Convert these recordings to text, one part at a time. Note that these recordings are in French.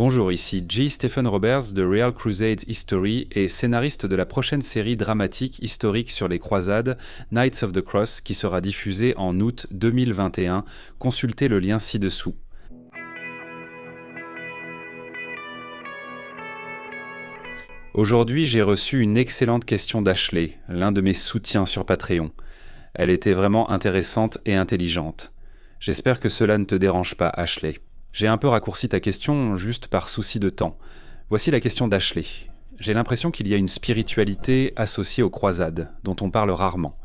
Bonjour, ici G. Stephen Roberts de Real Crusades History et scénariste de la prochaine série dramatique historique sur les croisades, Knights of the Cross, qui sera diffusée en août 2021. Consultez le lien ci-dessous. Aujourd'hui, j'ai reçu une excellente question d'Ashley, l'un de mes soutiens sur Patreon. Elle était vraiment intéressante et intelligente. J'espère que cela ne te dérange pas, Ashley. J'ai un peu raccourci ta question juste par souci de temps. Voici la question d'Ashley. J'ai l'impression qu'il y a une spiritualité associée aux croisades, dont on parle rarement.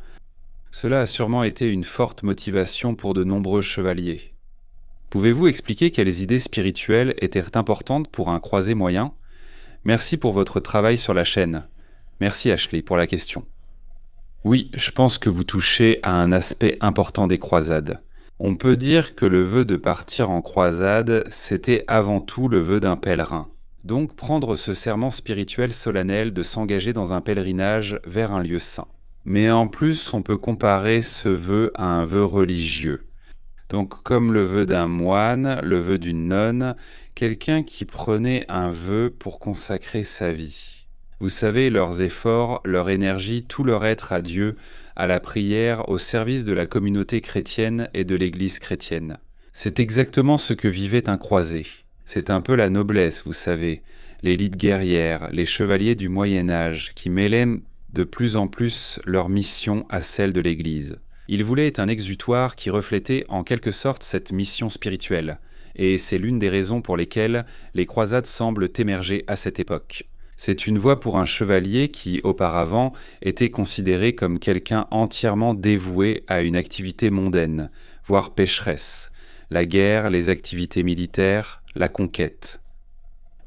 Cela a sûrement été une forte motivation pour de nombreux chevaliers. Pouvez-vous expliquer quelles idées spirituelles étaient importantes pour un croisé moyen ? Merci pour votre travail sur la chaîne. Merci Ashley pour la question. Oui, je pense que vous touchez à un aspect important des croisades. On peut dire que le vœu de partir en croisade, c'était avant tout le vœu d'un pèlerin. Donc prendre ce serment spirituel solennel de s'engager dans un pèlerinage vers un lieu saint. Mais en plus, on peut comparer ce vœu à un vœu religieux. Donc comme le vœu d'un moine, le vœu d'une nonne, quelqu'un qui prenait un vœu pour consacrer sa vie. Vous savez, leurs efforts, leur énergie, tout leur être à Dieu, à la prière, au service de la communauté chrétienne et de l'Église chrétienne. C'est exactement ce que vivait un croisé. C'est un peu la noblesse, vous savez, l'élite guerrière, les chevaliers du Moyen-Âge, qui mêlaient de plus en plus leur mission à celle de l'Église. Ils voulaient un exutoire qui reflétait en quelque sorte cette mission spirituelle, et c'est l'une des raisons pour lesquelles les croisades semblent émerger à cette époque. C'est une voie pour un chevalier qui, auparavant, était considéré comme quelqu'un entièrement dévoué à une activité mondaine, voire pécheresse, la guerre, les activités militaires, la conquête.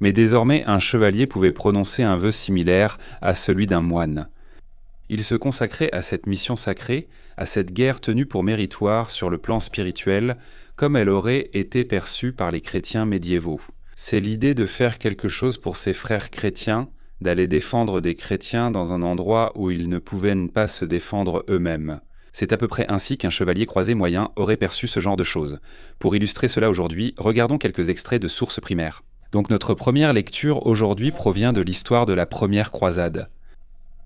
Mais désormais, un chevalier pouvait prononcer un vœu similaire à celui d'un moine. Il se consacrait à cette mission sacrée, à cette guerre tenue pour méritoire sur le plan spirituel, comme elle aurait été perçue par les chrétiens médiévaux. C'est l'idée de faire quelque chose pour ses frères chrétiens, d'aller défendre des chrétiens dans un endroit où ils ne pouvaient pas se défendre eux-mêmes. C'est à peu près ainsi qu'un chevalier croisé moyen aurait perçu ce genre de choses. Pour illustrer cela aujourd'hui, regardons quelques extraits de sources primaires. Donc notre première lecture aujourd'hui provient de l'histoire de la première croisade.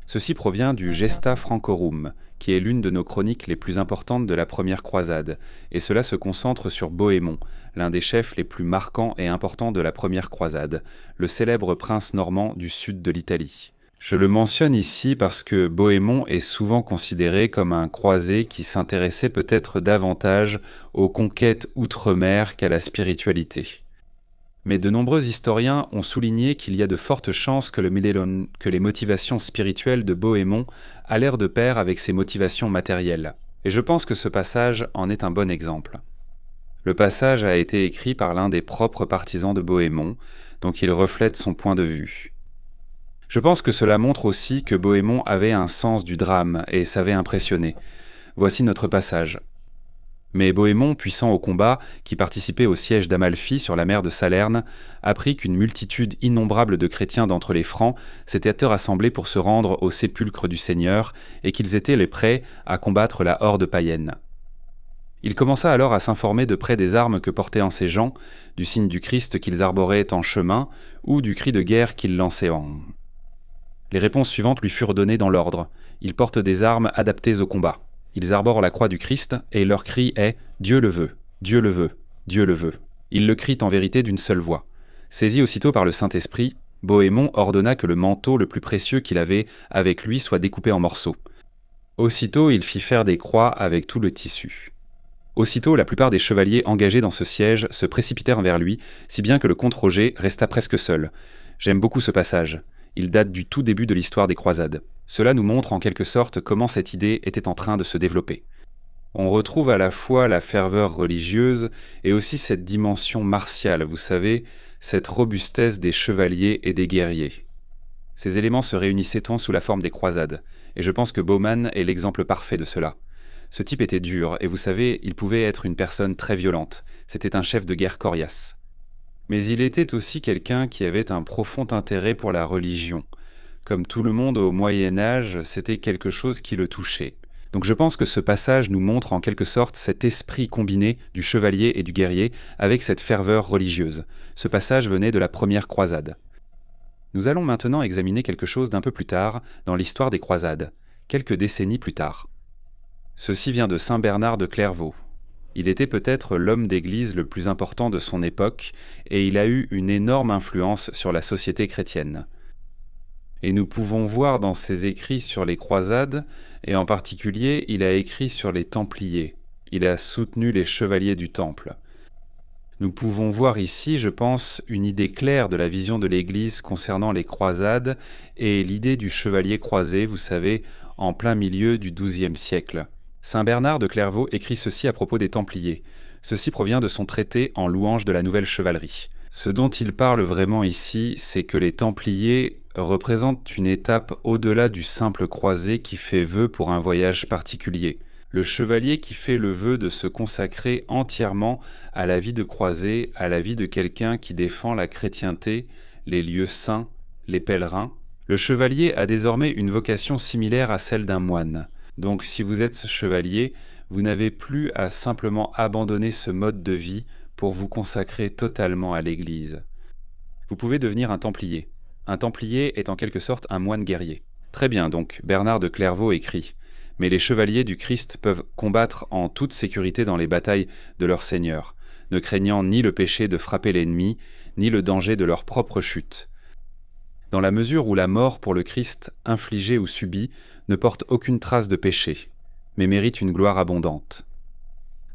Ceci provient du Gesta Francorum, qui est l'une de nos chroniques les plus importantes de la première croisade, et cela se concentre sur Bohémond, l'un des chefs les plus marquants et importants de la première croisade, le célèbre prince normand du sud de l'Italie. Je le mentionne ici parce que Bohémond est souvent considéré comme un croisé qui s'intéressait peut-être davantage aux conquêtes outre-mer qu'à la spiritualité. Mais de nombreux historiens ont souligné qu'il y a de fortes chances que les motivations spirituelles de Bohémond allèrent de pair avec ses motivations matérielles. Et je pense que ce passage en est un bon exemple. Le passage a été écrit par l'un des propres partisans de Bohémond, donc il reflète son point de vue. Je pense que cela montre aussi que Bohémond avait un sens du drame et savait impressionner. Voici notre passage. Mais Bohémond, puissant au combat, qui participait au siège d'Amalfi sur la mer de Salerne, apprit qu'une multitude innombrable de chrétiens d'entre les Francs s'étaient rassemblés pour se rendre au sépulcre du Seigneur et qu'ils étaient les prêts à combattre la horde païenne. Il commença alors à s'informer de près des armes que portaient en ces gens, du signe du Christ qu'ils arboraient en chemin ou du cri de guerre qu'ils lançaient en... Les réponses suivantes lui furent données dans l'ordre. Ils portent des armes adaptées au combat. Ils arborent la croix du Christ, et leur cri est « Dieu le veut, Dieu le veut, Dieu le veut ». Ils le crient en vérité d'une seule voix. Saisi aussitôt par le Saint-Esprit, Bohémond ordonna que le manteau le plus précieux qu'il avait avec lui soit découpé en morceaux. Aussitôt, il fit faire des croix avec tout le tissu. Aussitôt, la plupart des chevaliers engagés dans ce siège se précipitèrent vers lui, si bien que le comte Roger resta presque seul. J'aime beaucoup ce passage. Il date du tout début de l'histoire des croisades. Cela nous montre en quelque sorte comment cette idée était en train de se développer. On retrouve à la fois la ferveur religieuse et aussi cette dimension martiale, vous savez, cette robustesse des chevaliers et des guerriers. Ces éléments se réunissaient sous la forme des croisades, et je pense que Bowman est l'exemple parfait de cela. Ce type était dur, et vous savez, il pouvait être une personne très violente. C'était un chef de guerre coriace. Mais il était aussi quelqu'un qui avait un profond intérêt pour la religion. Comme tout le monde au Moyen-Âge, c'était quelque chose qui le touchait. Donc je pense que ce passage nous montre en quelque sorte cet esprit combiné du chevalier et du guerrier avec cette ferveur religieuse. Ce passage venait de la première croisade. Nous allons maintenant examiner quelque chose d'un peu plus tard dans l'histoire des croisades, quelques décennies plus tard. Ceci vient de saint Bernard de Clairvaux. Il était peut-être l'homme d'église le plus important de son époque et il a eu une énorme influence sur la société chrétienne. Et nous pouvons voir dans ses écrits sur les croisades, et en particulier, il a écrit sur les Templiers. Il a soutenu les chevaliers du Temple. Nous pouvons voir ici, je pense, une idée claire de la vision de l'Église concernant les croisades et l'idée du chevalier croisé, vous savez, en plein milieu du XIIe siècle. Saint Bernard de Clairvaux écrit ceci à propos des Templiers. Ceci provient de son traité en louange de la nouvelle chevalerie. Ce dont il parle vraiment ici, c'est que les Templiers représentent une étape au-delà du simple croisé qui fait vœu pour un voyage particulier. Le chevalier qui fait le vœu de se consacrer entièrement à la vie de croisé, à la vie de quelqu'un qui défend la chrétienté, les lieux saints, les pèlerins. Le chevalier a désormais une vocation similaire à celle d'un moine. Donc si vous êtes chevalier, vous n'avez plus à simplement abandonner ce mode de vie pour vous consacrer totalement à l'Église. Vous pouvez devenir un Templier. Un Templier est en quelque sorte un moine guerrier. Très bien, donc Bernard de Clairvaux écrit « Mais les chevaliers du Christ peuvent combattre en toute sécurité dans les batailles de leur Seigneur, ne craignant ni le péché de frapper l'ennemi, ni le danger de leur propre chute. Dans la mesure où la mort pour le Christ, infligée ou subie, ne porte aucune trace de péché, mais mérite une gloire abondante.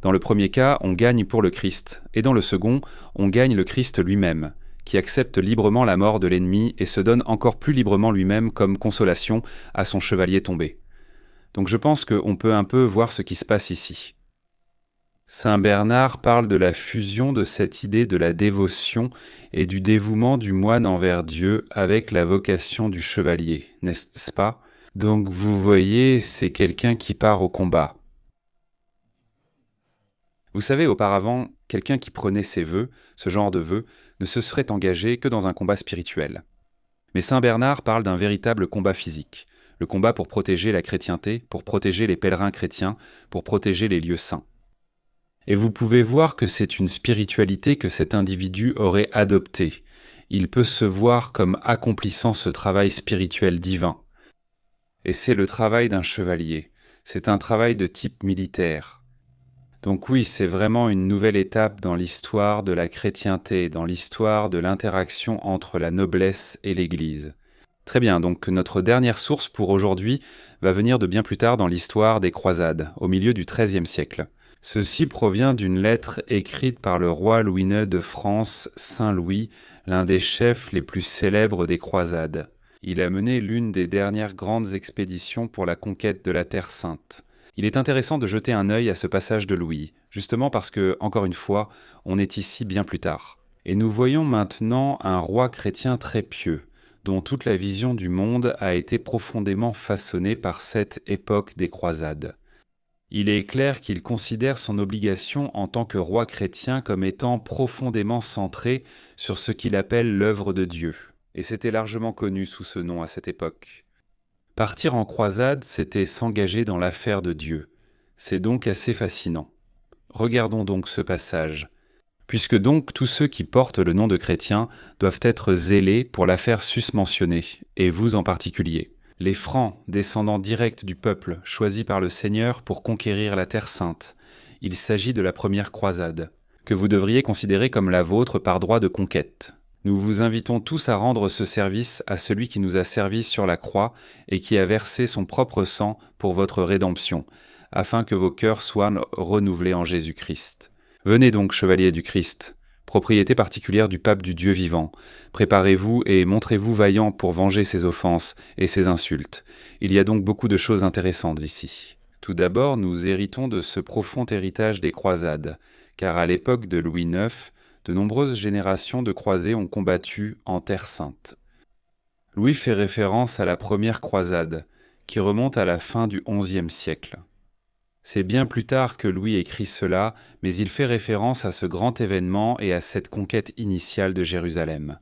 Dans le premier cas, on gagne pour le Christ, et dans le second, on gagne le Christ lui-même, qui accepte librement la mort de l'ennemi et se donne encore plus librement lui-même comme consolation à son chevalier tombé. Donc je pense qu'on peut un peu voir ce qui se passe ici. Saint Bernard parle de la fusion de cette idée de la dévotion et du dévouement du moine envers Dieu avec la vocation du chevalier, n'est-ce pas? Donc vous voyez, c'est quelqu'un qui part au combat. Vous savez, auparavant, quelqu'un qui prenait ces vœux, ce genre de vœux, ne se serait engagé que dans un combat spirituel. Mais saint Bernard parle d'un véritable combat physique, le combat pour protéger la chrétienté, pour protéger les pèlerins chrétiens, pour protéger les lieux saints. Et vous pouvez voir que c'est une spiritualité que cet individu aurait adoptée. Il peut se voir comme accomplissant ce travail spirituel divin. Et c'est le travail d'un chevalier, c'est un travail de type militaire. Donc oui, c'est vraiment une nouvelle étape dans l'histoire de la chrétienté, dans l'histoire de l'interaction entre la noblesse et l'Église. Très bien, donc notre dernière source pour aujourd'hui va venir de bien plus tard dans l'histoire des croisades, au milieu du XIIIe siècle. Ceci provient d'une lettre écrite par le roi Louis IX de France, Saint Louis, l'un des chefs les plus célèbres des croisades. Il a mené l'une des dernières grandes expéditions pour la conquête de la Terre Sainte. Il est intéressant de jeter un œil à ce passage de Louis, justement parce que, encore une fois, on est ici bien plus tard. Et nous voyons maintenant un roi chrétien très pieux, dont toute la vision du monde a été profondément façonnée par cette époque des croisades. Il est clair qu'il considère son obligation en tant que roi chrétien comme étant profondément centrée sur ce qu'il appelle l'œuvre de Dieu, et c'était largement connu sous ce nom à cette époque. Partir en croisade, c'était s'engager dans l'affaire de Dieu. C'est donc assez fascinant. Regardons donc ce passage. Puisque donc tous ceux qui portent le nom de chrétien doivent être zélés pour l'affaire susmentionnée, et vous en particulier. Les Francs, descendants directs du peuple, choisis par le Seigneur pour conquérir la Terre Sainte. Il s'agit de la première croisade, que vous devriez considérer comme la vôtre par droit de conquête. Nous vous invitons tous à rendre ce service à celui qui nous a servis sur la croix et qui a versé son propre sang pour votre rédemption, afin que vos cœurs soient renouvelés en Jésus-Christ. Venez donc, chevaliers du Christ, propriété particulière du pape du Dieu vivant. Préparez-vous et montrez-vous vaillants pour venger ses offenses et ses insultes. Il y a donc beaucoup de choses intéressantes ici. Tout d'abord, nous héritons de ce profond héritage des croisades, car à l'époque de Louis IX, de nombreuses générations de croisés ont combattu en Terre Sainte. Louis fait référence à la première croisade, qui remonte à la fin du XIe siècle. C'est bien plus tard que Louis écrit cela, mais il fait référence à ce grand événement et à cette conquête initiale de Jérusalem.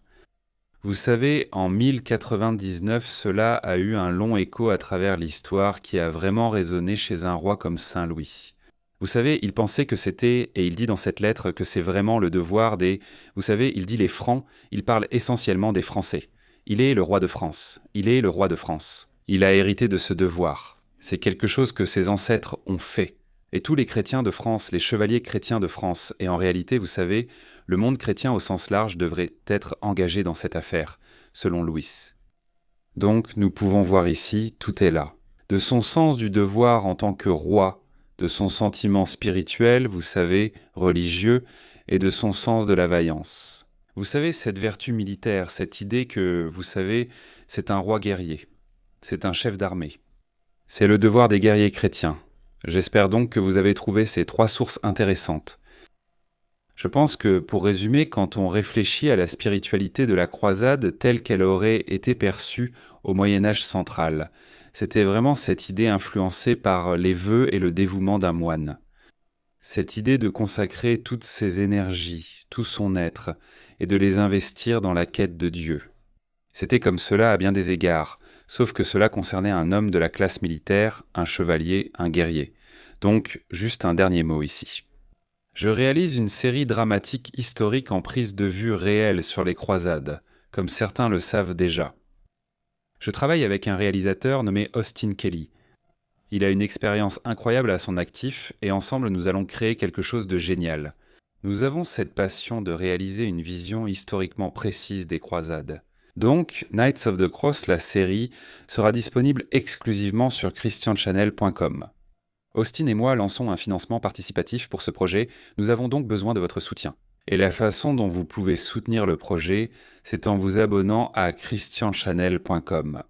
Vous savez, en 1099, cela a eu un long écho à travers l'histoire qui a vraiment résonné chez un roi comme Saint Louis. Vous savez, il pensait que c'était, et il dit dans cette lettre que c'est vraiment le devoir des... Vous savez, il dit les Francs, il parle essentiellement des Français. Il est le roi de France. Il est le roi de France. Il a hérité de ce devoir. C'est quelque chose que ses ancêtres ont fait. Et tous les chrétiens de France, les chevaliers chrétiens de France, et en réalité, vous savez, le monde chrétien au sens large devrait être engagé dans cette affaire, selon Louis. Donc, nous pouvons voir ici, tout est là. De son sens du devoir en tant que roi, de son sentiment spirituel, vous savez, religieux, et de son sens de la vaillance. Vous savez, cette vertu militaire, cette idée que, vous savez, c'est un roi guerrier, c'est un chef d'armée. C'est le devoir des guerriers chrétiens. J'espère donc que vous avez trouvé ces 3 sources intéressantes. Je pense que, pour résumer, quand on réfléchit à la spiritualité de la croisade telle qu'elle aurait été perçue au Moyen-Âge central, c'était vraiment cette idée influencée par les vœux et le dévouement d'un moine. Cette idée de consacrer toutes ses énergies, tout son être, et de les investir dans la quête de Dieu. C'était comme cela à bien des égards, sauf que cela concernait un homme de la classe militaire, un chevalier, un guerrier. Donc, juste un dernier mot ici. Je réalise une série dramatique historique en prise de vue réelle sur les croisades, comme certains le savent déjà. Je travaille avec un réalisateur nommé Austin Kelly. Il a une expérience incroyable à son actif et ensemble nous allons créer quelque chose de génial. Nous avons cette passion de réaliser une vision historiquement précise des croisades. Donc, Knights of the Cross, la série, sera disponible exclusivement sur christianchannel.com. Austin et moi lançons un financement participatif pour ce projet, nous avons donc besoin de votre soutien. Et la façon dont vous pouvez soutenir le projet, c'est en vous abonnant à christianchannel.com.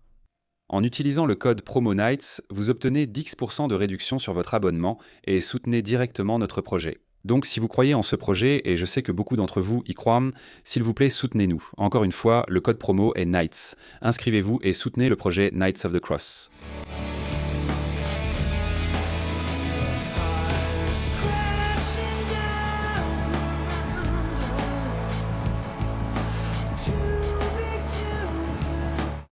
En utilisant le code PROMONIGHTS, vous obtenez 10% de réduction sur votre abonnement et soutenez directement notre projet. Donc si vous croyez en ce projet, et je sais que beaucoup d'entre vous y croient, s'il vous plaît soutenez-nous. Encore une fois, le code promo est NIGHTS. Inscrivez-vous et soutenez le projet Knights of the Cross.